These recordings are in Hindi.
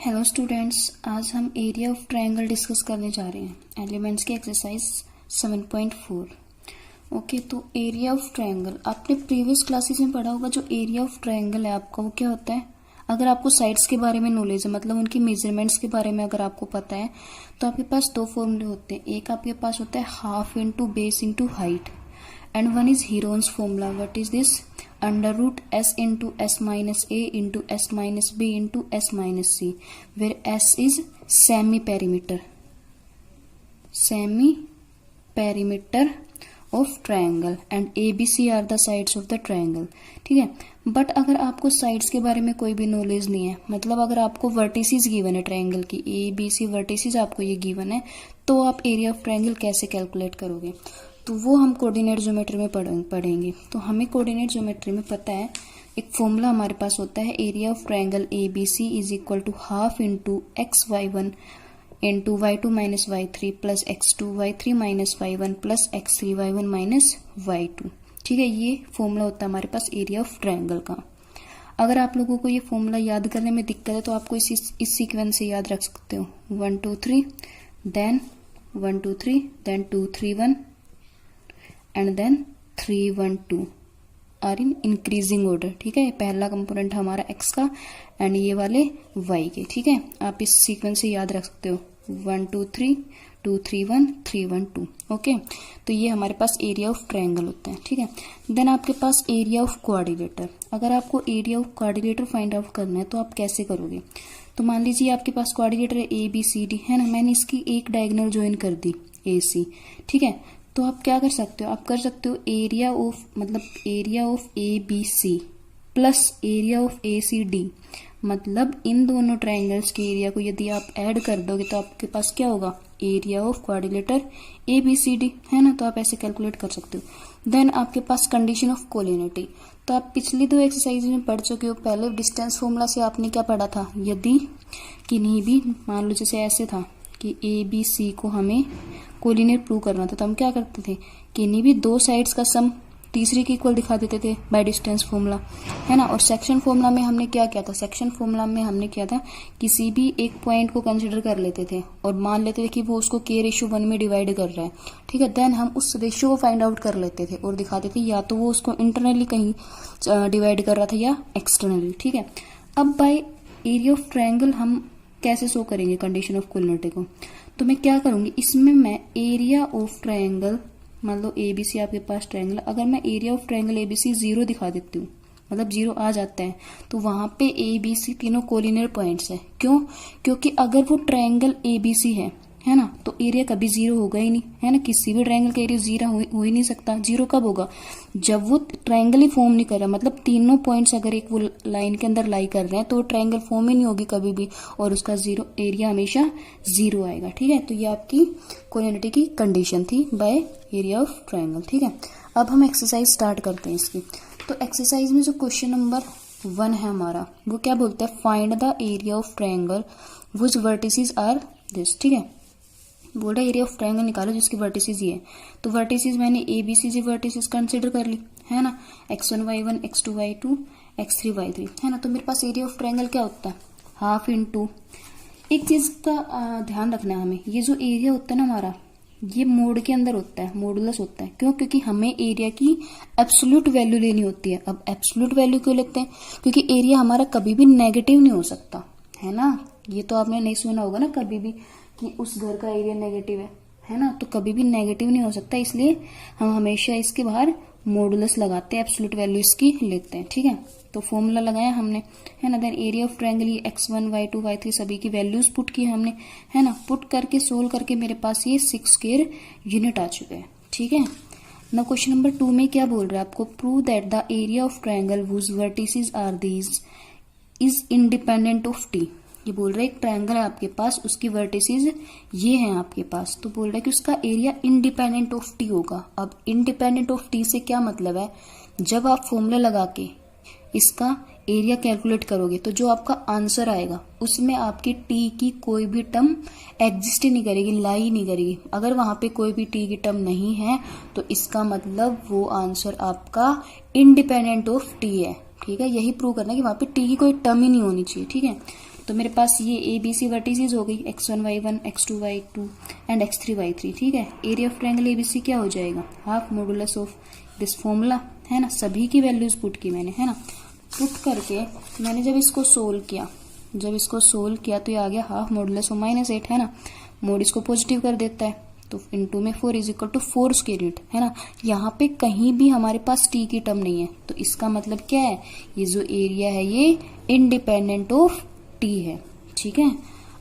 हेलो स्टूडेंट्स, आज हम एरिया ऑफ ट्रायंगल डिस्कस करने जा रहे हैं एलिमेंट्स की एक्सरसाइज 7.4। ओके, तो एरिया ऑफ ट्रायंगल आपने प्रीवियस क्लासेस में पढ़ा होगा। जो एरिया ऑफ ट्रायंगल है आपका वो क्या होता है? अगर आपको साइड्स के बारे में नॉलेज है, मतलब उनकी मेजरमेंट्स के बारे में अगर आपको पता है, तो आपके पास दो फॉर्मूले होते हैं। एक आपके पास होता है half into base into height, and one is Heron's formula. What is this? Under root s into s minus a into s minus b into s minus c, where s is semi perimeter of triangle and ABC are the sides of the triangle। ठीक है, बट अगर आपको साइड्स के बारे में कोई भी नॉलेज नहीं है, मतलब अगर आपको वर्टिसेस गिवन है ट्रायंगल की, ABC वर्टिसेस आपको ये गिवन है, तो आप एरिया ऑफ ट्रायंगल कैसे कैलकुलेट करोगे? तो वो हम कोऑर्डिनेट ज्योमेट्री में पढ़ेंगे। तो हमें कोऑर्डिनेट ज्योमेट्री में पता है, एक फॉर्मूला हमारे पास होता है area of triangle ABC is equal to half into x y one into y two minus y three plus x two y three minus y one plus x three y one minus y two. ठीक है, ये फॉर्मूला होता है हमारे पास एरिया ऑफ ट्रायंगल का। अगर आप लोगों को ये फॉर्मूला याद करने में दिक्कत है तो आपको इस सीक्वेंस से याद रख सकते हो, 1 2 3 then 1 2 3 then 2 3 1 and then 3 1 2 are in increasing order. ठीक है, पहला कंपोनेंट हमारा x का एंड ये वाले y के। ठीक है, आप इस सीक्वेंस से याद रख सकते हो, 1 2 3 2 3 1 3 1 2। ओके, तो ये हमारे पास एरिया ऑफ ट्रायंगल होता है। ठीक है, देन आपके पास एरिया ऑफ क्वाड्रिलेटर। अगर आपको area of quadrilateral find out करना है तो आप कैसे करोगे? तो मान लीजिए आपके पास क्वाड्रिलेटर है ABCD है ना, मैंने इसकी एक डायगोनल ज्वाइन कर दी AC। ठीक है, तो आप क्या कर सकते हो? आप कर सकते हो area of ABC plus area of ACD, मतलब इन दोनों ट्रायंगल्स के एरिया को यदि आप ऐड कर दोगे तो आपके पास क्या होगा? एरिया ऑफ क्वाड्रिलेटर ABCD है ना, तो आप ऐसे कैलकुलेट कर सकते हो। देन आपके पास कंडीशन ऑफ कोलिनिटी। तो आप पिछली दो एक्सरसाइज में पढ़ चुके हो। पहले डिस्टेंस फॉर्मूला से आपने क्या पढ़ा था? यदि किन्हीं भी, मान लो जैसे ऐसे था कि ABC को हमें कोलिनेट प्रूव करना था, तो हम क्या करते थे? किन्हीं भी दो साइड्स का सम तीसरी के इक्वल दिखा देते थे बाय डिस्टेंस फॉर्मूला, है ना। और सेक्शन फॉर्मूला में हमने क्या किया था? सेक्शन फॉर्मूला में हमने किया था, किसी भी एक पॉइंट को कंसिडर कर लेते थे और मान लेते थे कि वो उसको K/1 में डिवाइड कर रहा है। ठीक है, देन हम उस रेशियो को फाइंड आउट कर लेते थे और दिखाते थे या तो वो उसको इंटरनली कहीं डिवाइड कर रहा था या एक्सटर्नली। ठीक है, अब बाय एरिया ऑफ ट्रायंगल हम कैसे शो करेंगे कंडीशन ऑफ कोलिनिटी को? तो मैं क्या करूंगी, इसमें मैं एरिया ऑफ ट्रायंगल, मान लो ABC आपके पास ट्रायंगल, अगर मैं एरिया ऑफ ट्रायंगल ABC 0 दिखा देती हूँ, मतलब 0 आ जाता है, तो वहां पे ABC तीनों कोलिनियर पॉइंट्स है। क्यों? क्योंकि अगर वो ट्रायंगल ABC है ना, तो एरिया कभी 0 होगा ही नहीं, है ना। किसी भी ट्रायंगल का एरिया 0 हो ही नहीं सकता। 0 कब होगा? जब वो ट्रायंगल ही फॉर्म नहीं कर रहा, मतलब तीनों पॉइंट्स अगर एक वो लाइन के अंदर लाई कर रहे हैं तो वो ट्रायंगल फॉर्म ही नहीं होगी कभी भी, और उसका एरिया हमेशा 0 आएगा। ठीक है, तो ये आपकी कोलिनिटी की कंडीशन थी बाय एरिया ऑफ ट्रायंगल। ठीक है, अब हम एक्सरसाइज स्टार्ट करते हैं इसकी। तो एक्सरसाइज में जो क्वेश्चन नंबर 1 है हमारा, वो क्या बोलता है? Find the area of triangle which vertices are this. ठीक है, बोल रहा है एरिया ऑफ ट्रायंगल निकालो जिसकी वर्टिसेस ये है। तो वर्टिसेस मैंने ABCD वर्टिसेस कंसिडर कर ली, है ना, x1 y1 x2 y2 x3 y3, है ना। तो मेरे पास एरिया ऑफ ट्रायंगल क्या होता है? हाफ इंटू, एक चीज का ध्यान रखना है हमें, ये जो एरिया होता है ना हमारा, ये मोड के अंदर होता है, मॉडुलस होता है। क्यों? क्योंकि हमें एरिया की एब्सोल्यूट वैल्यू लेनी होती है। अब एब्सोल्यूट वैल्यू क्यों लेते हैं? क्योंकि एरिया हमारा कभी भी नेगेटिव नहीं हो सकता, है ना। ये तो आपने नहीं सुना होगा ना कभी भी कि उस घर का एरिया नेगेटिव है ना, तो कभी भी नेगेटिव नहीं हो सकता, इसलिए हम हमेशा इसके बाहर मॉडुलस लगाते हैं, एब्सोल्यूट वैल्यू इसकी लेते हैं। ठीक है, तो फॉर्मूला लगाया हमने, है ना। देन एरिया ऑफ ट्रायंगल ये x1 y2 y3 सभी की वैल्यूज पुट की हमने, है ना। पुट करके सोल्व करके मेरे पास ये 6 स्क्वायर यूनिट आ चुके हैं। ठीक है, ना क्वेश्चन नंबर 2 में क्या बोल रहा है आपको? Prove that the area of triangle which vertices are these is independent of T। ये बोल रहा है एक ट्रायंगल है आपके पास, उसकी वर्टिसेस ये हैं आपके पास, तो बोल रहा है कि उसका एरिया इंडिपेंडेंट ऑफ T होगा। अब इंडिपेंडेंट ऑफ T से क्या मतलब है? जब आप फॉर्मूला लगा के इसका एरिया कैलकुलेट करोगे तो जो आपका आंसर आएगा उसमें आपकी T की कोई भी टर्म एग्जिस्ट ही नहीं करेगी, लाई नहीं करेगी। अगर वहां पे कोई भी T की टर्म नहीं है तो इसका मतलब वो आंसर आपका इंडिपेंडेंट ऑफ T है। ठीक है, यही प्रूव करना है कि वहां पे T की कोई टर्म ही नहीं होनी चाहिए। ठीक है, तो मेरे पास ये ए बी सी वर्टिसेस हो गई, x1 y1 x2 y2 and x3 y3, ठीक है। एरिया ऑफ ट्रायंगल एबीसी क्या हो जाएगा, half modulus of this formula, है ना। सभी की वैल्यूज पुट की मैंने, है ना। पुट करके मैंने जब इसको सोल्व किया तो ये आ गया हाफ मॉडुलस ऑफ -8, है ना। मोड इसको पॉजिटिव कर देता है, तो इनटू में 4 is equal to 4 square unit, है ना। यहाँ पे कहीं भी हमारे पास टी की टर्म नहीं है, तो इसका मतलब क्या है, ये जो एरिया है ये इंडिपेंडेंट ऑफ टी है, ठीक है।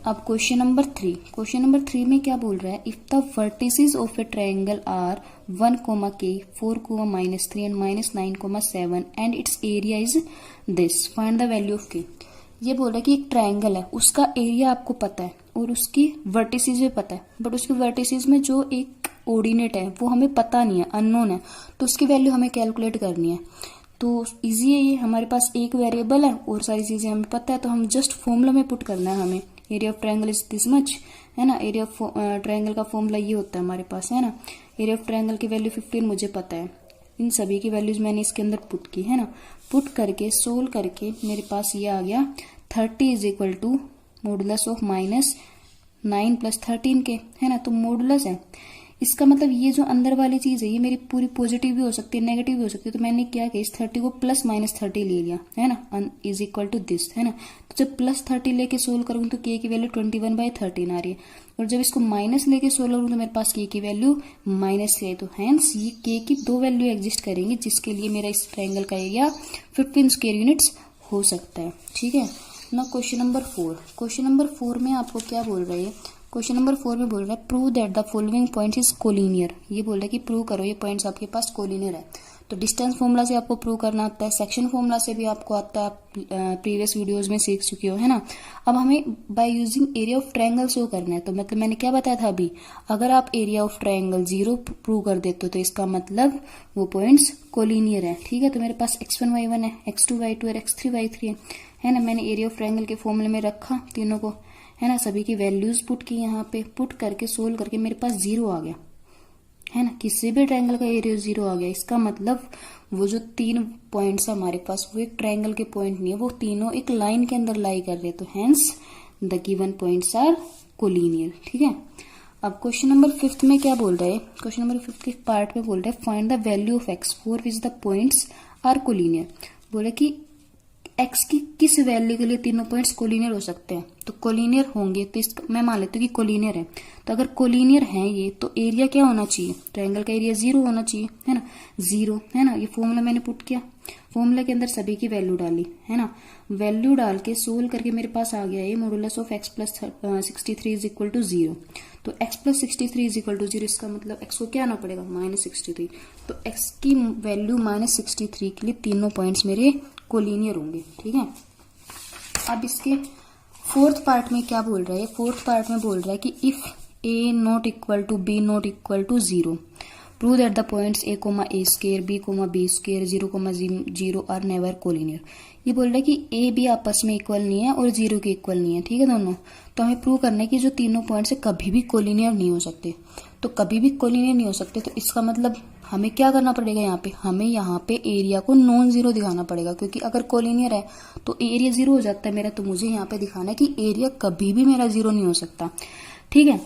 अब क्वेश्चन नंबर 3 में क्या बोल रहा है, if the vertices of a triangle are 1, k 4, -3 and -9, 7 and its area is this, find the value of k. ये बोल रहा है कि एक ट्रायंगल है, उसका एरिया आपको पता है और उसकी वर्टिसेस भी पता है, बट उसकी वर्टिसेस में जो एक ऑर्डिनेट है वो हमें पता नहीं है, अननोन है, तो उसकी वैल्यू हमें कैलकुलेट करनी है। तो इजी है ये, हमारे पास एक वेरिएबल है और सारी चीजें हमें पता है, तो हम जस्ट फॉर्मूला में पुट करना है हमें। Area of triangle is this much, है ना। एरिया ऑफ ट्रायंगल का फॉर्मूला ये होता है हमारे पास, है ना। एरिया ऑफ ट्रायंगल की वैल्यू 15 मुझे पता है, इन सभी की वैल्यूज मैंने इसके अंदर पुट की, है ना। पुट करके सोल्व करके मेरे पास ये आ गया 30 is equal to modulus of -9 + 13 के, है ना। तो मॉडुलस है, इसका मतलब ये जो अंदर वाली चीज है ये मेरी पूरी पॉजिटिव भी हो सकती है, नेगेटिव भी हो सकती है। तो मैंने क्या किया, इस 30 को +-30 ले लिया, है ना, इज इक्वल टू दिस, है ना। तो जब +30 लेके सोल्व करूँ तो के की वैल्यू 21/13 आ रही है, और जब इसको माइनस लेके सोल्व करूँ तो मेरे पास के की वैल्यू -3 है। तो हैंस ये के की दो वैल्यू एग्जिस्ट करेंगी, जिसके लिए मेरा इस ट्रायंगल का एरिया 15 स्क्वायर यूनिट्स हो सकता है, ठीक है ना। क्वेश्चन नंबर 4 में आपको क्या बोल रहा है, क्वेश्चन नंबर 4 में बोल रहा है prove that the following points is collinear. ये बोल रहा है कि प्रूव करो ये पॉइंट्स आपके पास कोलिनियर है। तो डिस्टेंस फॉर्मूला से आपको प्रूव करना आता है, सेक्शन फॉर्मूला से भी आपको आता है, आप प्रीवियस वीडियोस में सीख चुके हो, है ना। अब हमें by using area of triangle show करना है। तो मतलब मैंने क्या बताया था अभी, अगर आप एरिया ऑफ ट्रायंगल 0 प्रूव कर देते हो तो इसका मतलब वो पॉइंट्स कोलिनियर है, ठीक है। तो मेरे पास x1 y1 है, x2 y2 और x3 y3 है ना। मैंने एरिया ऑफ ट्रायंगल के फॉर्मूले में रखा तीनों को, है ना। सभी की वैल्यूज पुट की, यहाँ पे पुट करके सोल्व करके मेरे पास 0 आ गया, है ना। किसी भी ट्रायंगल का एरिया 0 आ गया, इसका मतलब वो जो 3 पॉइंट्स है हमारे पास वो एक ट्रायंगल के पॉइंट नहीं है, वो तीनों एक लाइन के अंदर लाई कर रहे, तो hence the given points are collinear, ठीक है। अब क्वेश्चन नंबर 5 में क्या बोल रहा है, क्वेश्चन नंबर 5 के पार्ट में बोल रहा है find the value of x for which the points are collinear. बोला कि x की किस वैल्यू के लिए तीनों पॉइंट्स कोलिनियर हो सकते हैं, तो कोलिनियर होंगे, तो इसका मैं मान लेती हूँ कि कोलिनियर है। तो अगर कोलिनियर है ये, तो एरिया क्या होना चाहिए, ट्रायंगल का एरिया 0 होना चाहिए, है ना, 0, है ना। ये फॉर्मूला मैंने पुट किया, फॉर्मूला के अंदर सभी की वैल्यू डाली, है ना। वैल्यू डाल के सोल्व करके मेरे पास आ गया ये modulus of x + 63 is equal to 0। तो x + 63 इज इक्वल टू 0, इसका मतलब x को क्या आना पड़ेगा, -63। तो x की वैल्यू -63 के लिए तीनों पॉइंट्स मेरे कोलिनियर होंगे, ठीक है। अब इसके 4th पार्ट में क्या बोल रहा है, 4th पार्ट में बोल रहा है कि if a not equal to b not equal to 0 prove that the points a, a square b, b square 0, 0 are never collinear। ये बोल रहा है कि a b आपस में इक्वल नहीं है और 0 के इक्वल नहीं है, ठीक है दोनों। तो हमें प्रूव करना है कि जो तीनों पॉइंट्स है कभी भी कोलिनियर नहीं हो सकते। तो कभी भी कोलिनियर नहीं हो सकते, तो इसका मतलब हमें क्या करना पड़ेगा, हमें यहाँ पे एरिया को नॉन जीरो दिखाना पड़ेगा, क्योंकि अगर कोलिनियर है तो एरिया 0 हो जाता है मेरा। तो मुझे यहाँ पे दिखाना है कि एरिया कभी भी मेरा 0 नहीं हो सकता, ठीक है।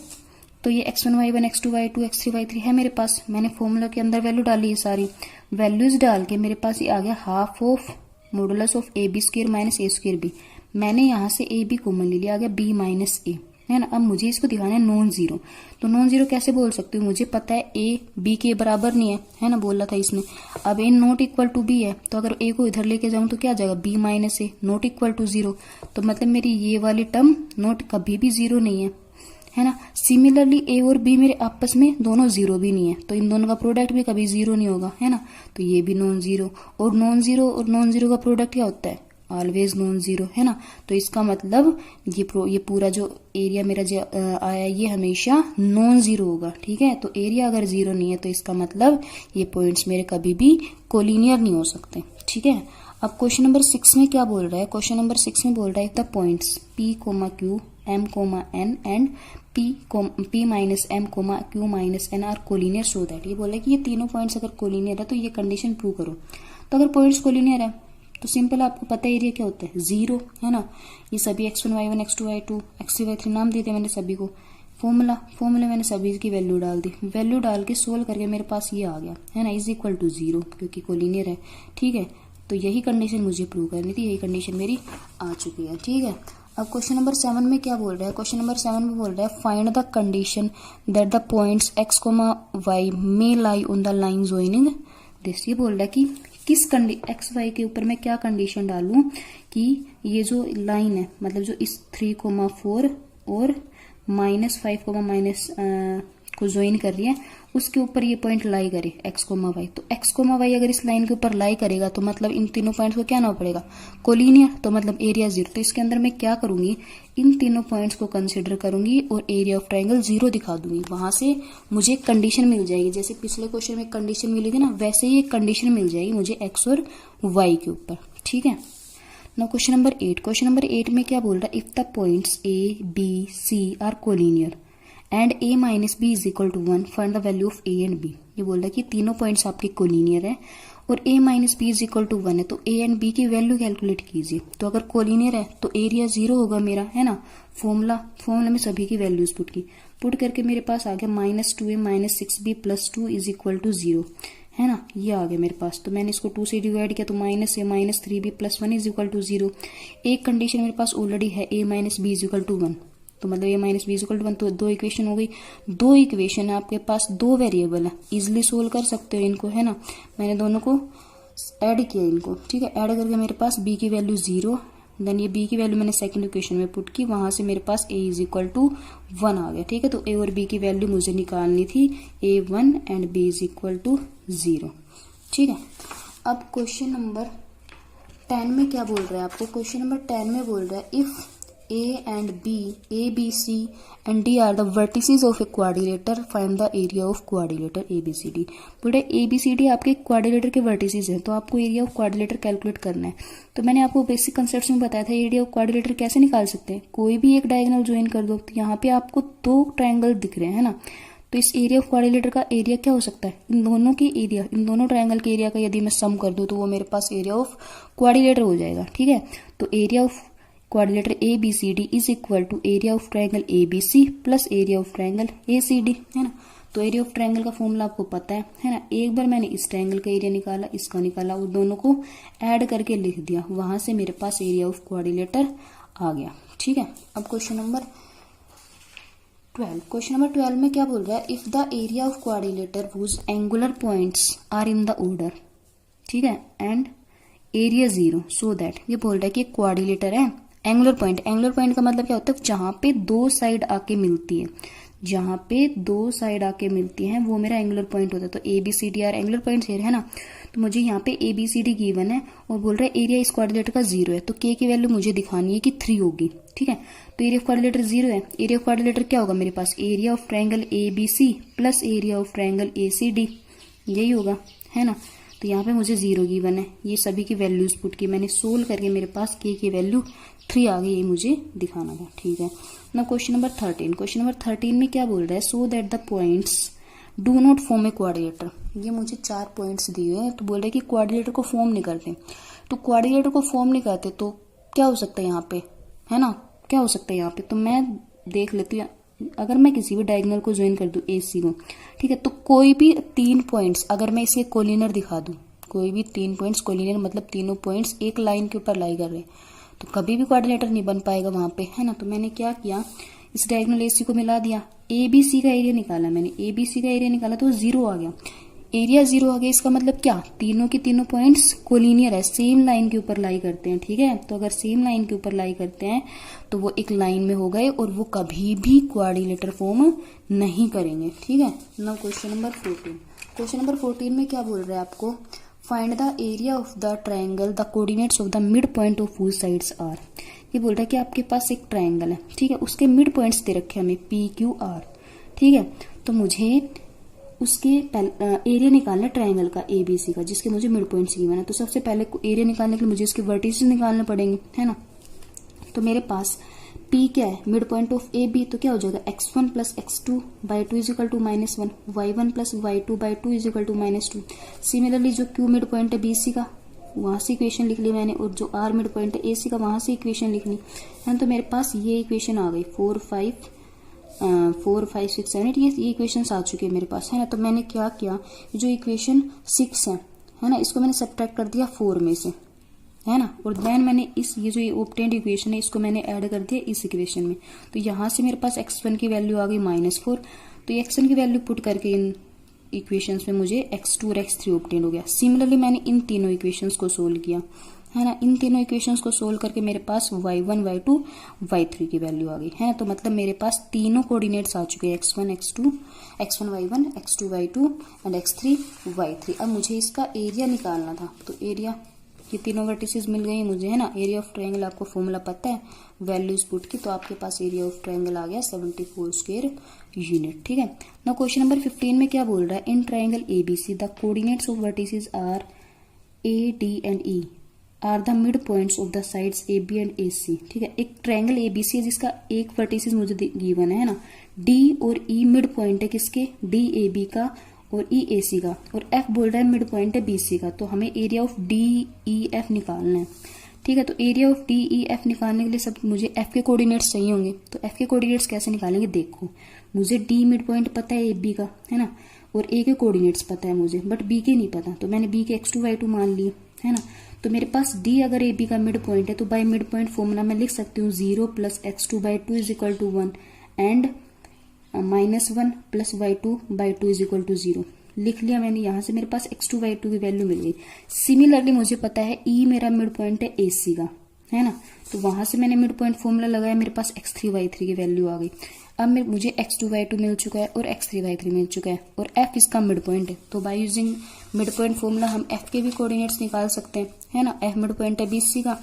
तो ये x1 y1 x2 y2 x3 y3 है मेरे पास, मैंने फॉर्मूला के अंदर वैल्यू डाली है, सारी वैल्यूज डाल के मेरे पास ये आ गया half of modulus of ab square minus a square b। मैंने यहाँ से ab कॉमन ले लिया, आ गया b माइनस a, है ना। अब मुझे इसको दिखाना है नॉन जीरो। तो नॉन जीरो कैसे बोल सकती हूँ, मुझे पता है a b के बराबर नहीं है ना, बोला था इसने। अब a not equal to b है, तो अगर a को इधर लेके जाऊं तो क्या आ जाएगा, b minus a not equal to 0। तो मतलब मेरी ये वाली टर्म नॉट कभी भी 0 नहीं है ना। सिमिलरली a और b मेरे आपस में दोनों 0 भी नहीं है, तो इन दोनों का प्रोडक्ट भी कभी 0 नहीं होगा, है ना। तो ये भी नॉन जीरो, और नॉन जीरो का प्रोडक्ट क्या होता है, ऑलवेज नॉन जीरो, है ना। तो इसका मतलब ये पूरा जो एरिया मेरा जो आया ये हमेशा नॉन जीरो होगा, ठीक है। तो एरिया अगर 0 नहीं है तो इसका मतलब ये पॉइंट्स मेरे कभी भी कोलिनियर नहीं हो सकते, ठीक है। अब क्वेश्चन नंबर 6 में क्या बोल रहा है, क्वेश्चन नंबर 6 में बोल रहा है the points p, q, m, n and p minus m, q minus n are collinear so that. ये बोल रहा है कि ये तीनों पॉइंट्स अगर कोलिनियर है तो ये कंडीशन प्रूव करो। तो अगर पॉइंट्स कोलिनियर है तो सिंपल आपको पता है एरिया क्या होता है, 0, है ना। ये सभी x1 y1 x2 y2 x3 y3 नाम दिए थे मैंने सभी को। फॉर्मूला मैंने सभी की वैल्यू डाल दी, वैल्यू डाल के सोल्व करके मेरे पास ये आ गया, है ना, इज इक्वल टू 0, क्योंकि कोलिनियर है। ठीक है, तो यही कंडीशन मुझे प्रूव करनी थी, यही कंडीशन मेरी आ चुकी है। ठीक है, अब क्वेश्चन नंबर 7 में क्या बोल रहा है, क्वेश्चन नंबर 7 में बोल रहा है find the condition that the points x, y may lie on the line joining this. ये बोल रहा है कि किस एक्स वाई के ऊपर मैं क्या कंडीशन डालूं कि ये जो लाइन है, मतलब जो इस 3,4 और -5, माइनस को ज्वाइन कर रही है, उसके ऊपर ये पॉइंट लाई करे x, y। तो x, y अगर इस लाइन के ऊपर लाई करेगा तो मतलब इन तीनों पॉइंट्स को क्या ना पड़ेगा, कोलिनियर, तो मतलब एरिया 0। तो इसके अंदर मैं क्या करूंगी, इन तीनों पॉइंट्स को कंसिडर करूंगी और एरिया ऑफ ट्राइंगल 0 दिखा दूंगी। वहां से मुझे एक कंडीशन मिल जाएगी, जैसे पिछले क्वेश्चन में कंडीशन मिली थी ना, वैसे ही एक कंडीशन मिल जाएगी मुझे x और y के ऊपर। ठीक है, now question number 8। Question number 8 में क्या बोल रहा है, if the points a, b, c are collinear and a minus b is equal to 1 find the value of a and b। ये बोल रहा है कि तीनों पॉइंट्स आपके कोलिनियर है और a minus b is equal to 1 है, तो a एंड b की वैल्यू कैलकुलेट कीजिए। तो अगर कोलिनियर है तो एरिया 0 होगा मेरा, है ना। फॉर्मूला में सभी की वैल्यूज पुट करके मेरे पास आ गया -2a minus 6b plus 2 is equal to 0, है ना, ये आ गया मेरे पास। तो मैंने इसको 2 से डिवाइड किया तो -a minus 3b plus 1 is equal to 0। एक कंडीशन मेरे पास ऑलरेडी है, a minus b is equal to 1, तो मतलब a minus b is equal to 1, तो 2 इक्वेशन हो गई। 2 इक्वेशन है आपके पास, 2 वेरिएबल है, इजिली सोल्व कर सकते हो इनको, है ना। मैंने दोनों को ऐड किया इनको। ठीक है, ऐड करके मेरे पास b की वैल्यू 0, देन ये b की वैल्यू मैंने सेकंड इक्वेशन में पुट की, वहां से मेरे पास a इज इक्वल टू 1 आ गया। ठीक है, तो a और b की वैल्यू मुझे निकालनी थी, a1 and b is equal to 0। ठीक है, अब क्वेश्चन नंबर 10 में क्या बोल रहा है आपको, क्वेश्चन नंबर 10 में बोल रहा है if a and b, a, b, c and d are the vertices of a quadrilateral, find the area of quadrilateral ABCD। बोले ABCD आपके क्वाड्रिलेटर के वर्टिसेस हैं, तो आपको एरिया ऑफ क्वाड्रिलेटर कैलकुलेट करना है। तो मैंने आपको बेसिक कंसेप्ट में बताया था एरिया ऑफ क्वाड्रिलेटर कैसे निकाल सकते हैं, कोई भी एक डायगोनल ज्वाइन कर दो। तो यहाँ पे आपको 2 ट्रायंगल दिख रहे हैं, है ना। तो इस एरिया ऑफ क्वाड्रिलेटर का एरिया क्या हो सकता है, इन दोनों की एरिया, इन दोनों ट्रायंगल के एरिया का यदि मैं सम कर दूं तो वो मेरे पास एरिया ऑफ क्वाड्रिलेटर हो जाएगा। ठीक है, तो area of quadrilateral ABCD is equal to area of triangle ABC plus area of triangle ACD, है ना। तो एरिया ऑफ ट्रायंगल का फॉर्मूला आपको पता है ना। एक बार मैंने इस ट्रायंगल का एरिया निकाला, इसका निकाला, और दोनों को ऐड करके लिख दिया, वहां से मेरे पास एरिया ऑफ क्वाड्रिलेटर आ गया। ठीक है, अब क्वेश्चन नंबर 12। क्वेश्चन नंबर 12 में क्या बोल रहा है, if the area of quadrilateral whose angular points are in the order, ठीक है, एंड एरिया 0 सो दैट। ये बोल रहा है कि क्वाड्रिलेटर है, एंगुलर पॉइंट का मतलब क्या होता है, जहां पे 2 साइड आके मिलती है, जहां पे 2 साइड आके मिलती हैं वो मेरा एंगुलर पॉइंट होता है। तो ABCD आर एंगुलर पॉइंट्स है ना। तो मुझे यहाँ पे ABCD गिवन है और बोल रहा है एरिया इस क्वाड्रिलेटर का 0 है, तो K की वैल्यू मुझे दिखानी है कि 3 होगी। ठीक है, तो एरिया ऑफ क्वाड्रिलेटर 0 है, एरिया ऑफ क्वाड्रिलेटर क्या होगा मेरे पास, area of triangle ABC plus area of triangle ACD, यही होगा, है ना। तो यहाँ पे मुझे 0 गिवन है, ये सभी की वैल्यूज पुट की मैंने, सोल्व करके मेरे पास K की वैल्यू 3 आ गई, ये मुझे दिखाना था। ठीक है ना, क्वेश्चन नंबर 13। क्वेश्चन नंबर 13 में क्या बोल रहा है, so that the points do not form A quadrilateral. ये मुझे 4 पॉइंट्स दिए हैं, तो बोल रहे हैं कि क्वाड्रिलेटर को फॉर्म नहीं करते। तो क्वाड्रिलेटर को फॉर्म नहीं करते तो क्या हो सकता है यहाँ पे, है ना, क्या हो सकता है यहाँ पे, तो मैं देख लेती हूँ। अगर मैं किसी भी डायगोनल को ज्वाइन कर दूं AC को, ठीक है, तो कोई भी 3 पॉइंट्स अगर मैं इसे कोलिनियर दिखा दूं, कोई भी 3 पॉइंट्स कोलिनियर मतलब तीनों पॉइंट्स एक लाइन के ऊपर लाई कर रहे हैं, तो कभी भी क्वाड्रिलेटर नहीं बन पाएगा वहां पे, है ना। तो मैंने क्या किया, इस डायगोनल AC को मिला दिया, ABC का एरिया निकाला मैंने, ABC का एरिया निकाला तो 0 आ गया, एरिया 0 आ गया। इसका मतलब क्या, तीनों के तीनों पॉइंट्स कोलिनियर है, सेम लाइन के ऊपर लाई करते हैं। ठीक है, तो अगर सेम लाइन के ऊपर लाई करते हैं तो वो एक लाइन में हो गए और वो कभी भी क्वाड्रिलेटर फॉर्म नहीं करेंगे। ठीक है, now question number 14। Question number 14 में क्या बोल रहा है आपको, find the area of the triangle the coordinates of the mid point of whose sides are. ये बोल रहा है कि आपके पास एक ट्रायंगल है, ठीक है, उसके मिड पॉइंट्स दे रखे हमें PQR। ठीक है, तो मुझे उसके एरिया निकालना है ट्रायंगल का ABC का, जिसके मुझे मिड पॉइंट्स गिवन है। तो सबसे पहले एरिया निकालने के लिए मुझे इसके वर्टिसेस निकालने पड़ेंगे, है ना। तो मेरे पास P क्या है, मिड पॉइंट ऑफ AB, तो क्या हो जाएगा x1 plus x2/2 is equal to -1, y1 plus y2/2 is equal to -2। Similarly जो Q मिड पॉइंट है BC का, वहां से इक्वेशन लिख ली मैंने, और जो आर मिड पॉइंट है ए सी का वहां से इक्वेशन लिखनी है। तो मेरे पास ये इक्वेशन आ गई 4 5 6 7 8, ये इक्वेशन आ चुकी है मेरे पास, है ना। तो मैंने क्या किया, जो इक्वेशन 6 है ना, इसको मैंने सब्ट्रैक्ट कर दिया 4 में से, है ना। और देन मैंने ये जो ऑब्टेन्ड इक्वेशन है इसको मैंने ऐड कर दिया इस इक्वेशन में। तो यहाँ से मेरे पास x1 की वैल्यू आ गई -4। तो x1 की वैल्यू पुट करके इन इक्वेशंस में मुझे x2 और x3 ऑब्टेन्ड हो गया। सिमिलरली मैंने इन तीनों इक्वेशंस को सोल्व किया, है ना। इन तीनों इक्वेशंस को सोल्व करके मेरे पास y1 y2 y3 की वैल्यू आ गई, है ना। तो मतलब मेरे पास तीनों कोऑर्डिनेट्स आ चुके हैं, x1 y1 x2 y2 and x3 y3। अब मुझे इसका एरिया निकालना था। तो एरिया, ये तीनों वर्टिसेस मिल गई मुझे, है ना। एरिया ऑफ ट्रायंगल आपको फॉर्मूला पता है, वैल्यूज पुट की, तो आपके पास एरिया ऑफ ट्रायंगल आ गया 74 स्क्वायर यूनिट, ठीक है ना। क्वेश्चन नंबर 15 में क्या बोल रहा है, in triangle ABC the coordinates of vertices are A D and E are the mid points of the sides A B and A C, ठीक है। एक ट्रायंगल एबीसी है जिसका एक वर्टिसेस मुझे गिवन है ना, डी और ई मिड पॉइंट है किसके, डी ए बी का और ई ए सी का, और एफ बोल रहा है मिड पॉइंट है बी सी का। तो हमें area of D E F निकालना है, ठीक है। तो area of D E F निकालने के लिए सब मुझे एफ के कोऑर्डिनेट्स चाहिए होंगे। तो एफ के कोऑर्डिनेट्स कैसे निकालेंगे, देखो मुझे डी मिड पॉइंट पता है ए बी का, है ना, और ए के कोऑर्डिनेट्स पता है मुझे, बट बी के नहीं पता। तो मैंने बी के x2 y2 मान लिए, है ना। तो मेरे पास डी अगर ए बी का मिड पॉइंट है तो बाय मिड पॉइंट फॉर्मूला मैं लिख सकती हूँ 0 + x2/2 = 1 एंड -1 + y2/2 = 0 लिख लिया मैंने। यहाँ से मेरे पास x2 y2 की वैल्यू मिल गई। सिमिलरली मुझे पता है ई मेरा मिड पॉइंट है ए सी का, है ना। तो वहां से मैंने मिड पॉइंट फॉर्मूला लगाया, मेरे पास x3 y3 की वैल्यू आ गई। अब मुझे x2 y2 मिल चुका है और x3 y3 मिल चुका है, और f इसका मिड पॉइंट है। तो by using mid point formula हम f के भी कोऑर्डिनेट्स निकाल सकते हैं, है ना। f मिड पॉइंट है BC का,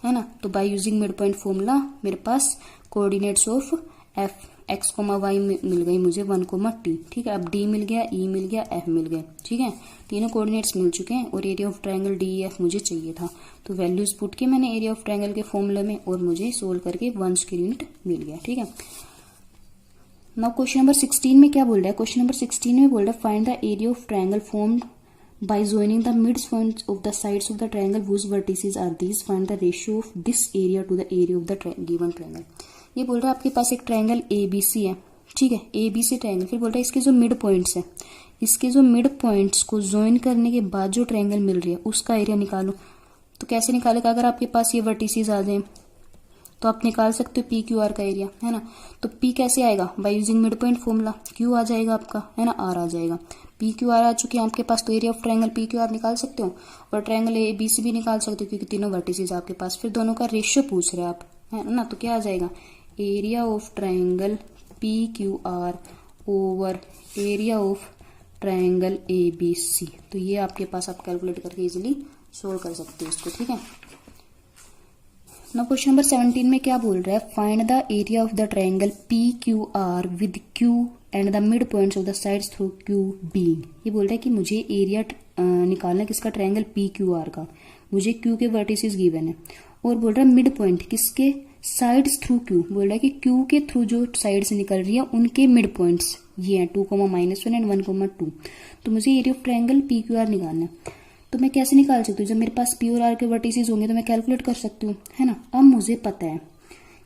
है ना। तो by using mid point formula मेरे पास coordinates of f x, y मिल गई मुझे 1, t, ठीक है। अब d मिल गया, e मिल गया, f मिल गया, ठीक है। तीनों कोऑर्डिनेट्स मिल चुके हैं और area of triangle D F मुझे चाहिए था। तो वैल्यूज पुट के मैंने एरिया ऑफ ट्रायंगल के फॉर्मूले में, और मुझे सोल्व करके 1 स्क्वायर यूनिट मिल गया, ठीक है। नाउ क्वेश्चन नंबर 16 में क्या बोल रहा है, क्वेश्चन नंबर 16 में बोल रहा है find the area of triangle formed by joining the mid points of the sides of the triangle whose vertices are these, find the ratio of this area to the area of the given triangle। ये बोल रहा है आपके पास एक ट्रायंगल ABC है, ठीक है, ABC ट्रायंगल। फिर बोल रहा है इसके जो मिड पॉइंट्स है, इसके जो मिड पॉइंट्स को ज्वाइन करने के बाद जो ट्रायंगल मिल रही है उसका एरिया निकालो। तो कैसे निकालेगा, अगर आपके पास ये वर्टिसेस आ जाए तो आप निकाल सकते हो पी क्यू आर का एरिया, है ना। तो पी कैसे आएगा, by using mid point formula, Q आ जाएगा आपका, है ना, आर आ जाएगा। पी क्यू आर आ चुके हैं आपके पास, तो area of triangle P Q are निकाल सकते हो, और ट्रायंगल ए बी सी भी निकाल सकते हो क्योंकि तीनों वर्टिसेस आपके पास। फिर दोनों का रेशियो पूछ रहे हैं आप, है ना। तो क्या आ जाएगा, area of triangle P Q R over area of triangle A B C. तो ये आपके पास आप कैलकुलेट करके इजिली सोल्व कर सकते हो इसको, ठीक है। नाउ क्वेश्चन नंबर 17 में क्या बोल रहा है, find the area of the triangle P Q are with Q and the mid points of the sides through Q being. ये बोल रहा है कि मुझे एरिया निकालना किसका, ट्रायंगल पी क्यू आर का। मुझे क्यू के वर्टिसेस गिवन है, और बोल रहा है मिड पॉइंट किसके, साइड्स थ्रू क्यू। बोल रहा है कि क्यू के थ्रू जो साइड से निकल रही है उनके मिड पॉइंट्स ये हैं 2, -1 एंड 1, 2। तो मुझे area of triangle P Q are निकालना है। तो मैं कैसे निकाल सकती हूँ, जब मेरे पास पी और आर के वर्टिसेस होंगे तो मैं कैलकुलेट कर सकती हूँ, है ना। अब मुझे पता है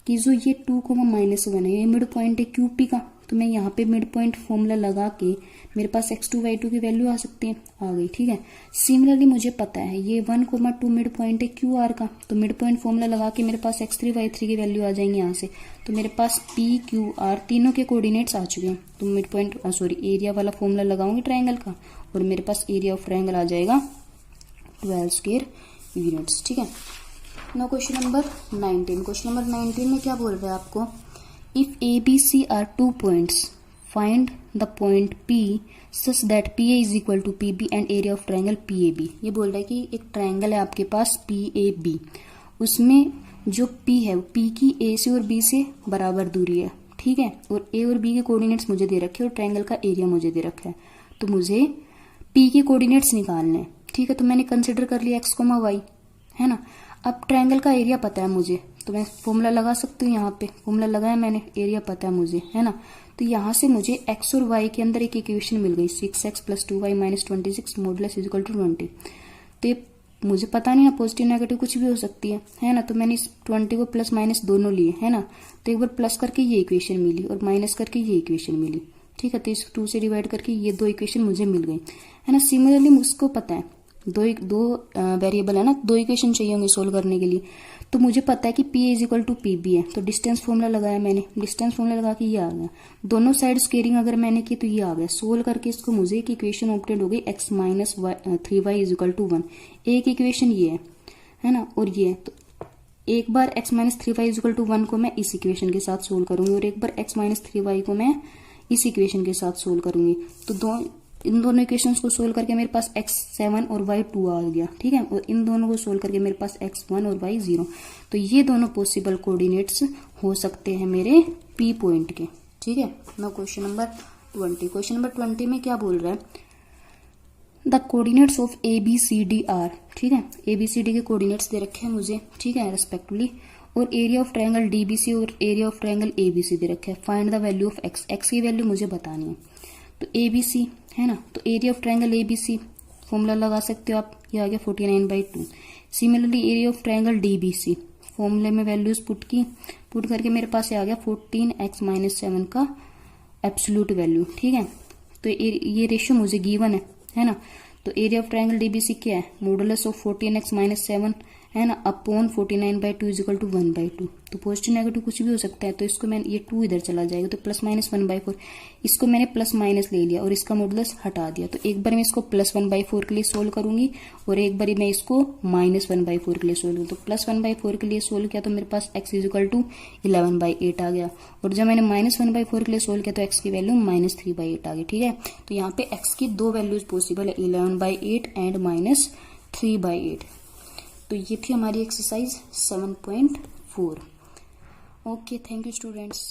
कि जो ये 2, -1 है ये मिड पॉइंट है क्यू पी का। तो मैं यहाँ पे मिड पॉइंट फॉर्मूला लगा के मेरे पास x2 y2 की वैल्यू आ सकती है, आ गई, ठीक है। सिमिलरली मुझे पता है ये 1, 2 मिड पॉइंट है क्यू आर का। तो मिड पॉइंट फॉर्मूला लगा के मेरे पास x3 y3 की वैल्यू आ जाएंगी यहाँ से। तो मेरे पास पी क्यू आर तीनों के कोऑर्डिनेट्स आ चुके हैं। तो मिड पॉइंट एरिया वाला फॉर्मूला लगाऊंगी ट्रायंगल का, और मेरे पास एरिया ऑफ ट्रायंगल आ जाएगा 12 स्क्वायर यूनिट्स, ठीक है। Now question number 19, question number 19 में क्या बोल रहा है आपको, if A B C are 2 points find the point P such that P A is equal to P B and area of triangle P A B. ये बोल रहा है कि एक ट्रायंगल है आपके पास पी ए बी, उसमें जो पी है पी की ए से और बी से बराबर दूरी है, ठीक है, और ए और बी के कोऑर्डिनेट्स मुझे दे रखे हैं और ट्रायंगल का एरिया मुझे दे रखा है। तो मुझे पी के कोऑर्डिनेट्स निकालने हैं, ठीक है। तो मैंने कंसिडर कर लिया x, y, है ना। अब ट्रायंगल का एरिया पता है मुझे, तो मैं फॉर्मूला लगा सकती हूँ, यहाँ पे फॉर्मूला लगाया मैंने, एरिया पता है मुझे, है ना। तो यहाँ से मुझे x और y के अंदर एक इक्वेशन मिल गई 6x + 2y - 26 मॉडुलस = 20। तो ये मुझे पता नहीं ना, पॉजिटिव नेगेटिव कुछ भी हो सकती है ना। तो मैंने इस 20 को प्लस माइनस दोनों लिए, है ना। तो एक बार प्लस करके ये इक्वेशन मिली और माइनस करके ये इक्वेशन मिली, ठीक है। तो इस 2 से डिवाइड करके ये 2 इक्वेशन मुझे मिल गई, है ना। सिमिलरली मुझको पता है दो वेरिएबल है ना, 2 इक्वेशन चाहिए होंगे सोल्व करने के लिए। तो मुझे पता है कि P is equal to P B है, तो डिस्टेंस फॉर्मूला लगाया मैंने, डिस्टेंस फॉर्मूला लगा के ये आ गया। दोनों साइड स्केयरिंग अगर मैंने की तो ये आ गया। सोल्व करके इसको मुझे एक इक्वेशन ऑब्टेन हो गई x minus 3y is equal to 1। एक इक्वेशन ये है ना, और ये तो एक बार x minus 3y is equal to 1 को मैं इस इक्वेशन के साथ सोल्व करूंगी और एक बार x माइनस 3y को मैं इस इक्वेशन के साथ सोल्व करूंगी। तो इन दोनों इक्वेशंस को सोल्व करके मेरे पास x7 और y2 आ गया, ठीक है। और इन दोनों को सोल्व करके मेरे पास x1 और y0। तो ये दोनों पॉसिबल कोऑर्डिनेट्स हो सकते हैं मेरे P पॉइंट के, ठीक है। Now question number 20। Question number 20 में क्या बोल रहा है, the coordinates of ABCD are, ठीक है। ABCD के कोऑर्डिनेट्स दे रखे हैं मुझे, ठीक है, रेस्पेक्टिवली। और एरिया ऑफ ट्रायंगल DBC और एरिया ऑफ ट्रायंगल ABC दे रखे हैं। Find the value of x की वैल्यू मुझे बतानी है। तो ABC है ना, तो area of triangle ABC formula लगा सकते हो आप, ये आ गया 49/2। Similarly area of triangle DBC फॉर्मूले में वैल्यूज पुट करके मेरे पास ये आ गया 14x माइनस 7 का एब्सोल्यूट वैल्यू, ठीक है। तो ये रेशियो मुझे गिवन है ना। तो एरिया ऑफ ट्रायंगल DBC क्या है, मॉडुलस ऑफ 14x माइनस 7 है ना अपॉन 49/2 इज इक्वल टू 1/2। तो पॉजिटिव नेगेटिव कुछ भी हो सकता है। तो इसको मैंने ये 2 इधर चला जाएगा, तो प्लस माइनस 1/4। इसको मैंने प्लस माइनस ले लिया और इसका मॉडुलस हटा दिया। तो एक बार मैं इसको प्लस 1/4 के लिए सोल्व करूंगी और एक बार मैं इसको माइनस 1/4 के लिए सोल्व करूँ। तो प्लस 1/4 के लिए सोल्व किया तो मेरे पास x इज इक्वल टू 11/8 आ गया। और जब मैंने माइनस 1/4 के लिए सोल्व किया तो x की वैल्यू माइनस 3/8 आ गई, ठीक है। तो यहाँ पे x की 2 वैल्यूज पॉसिबल है, 11/8 एंड माइनस 3/8। तो ये थी हमारी exercise 7.4। Okay, thank you students.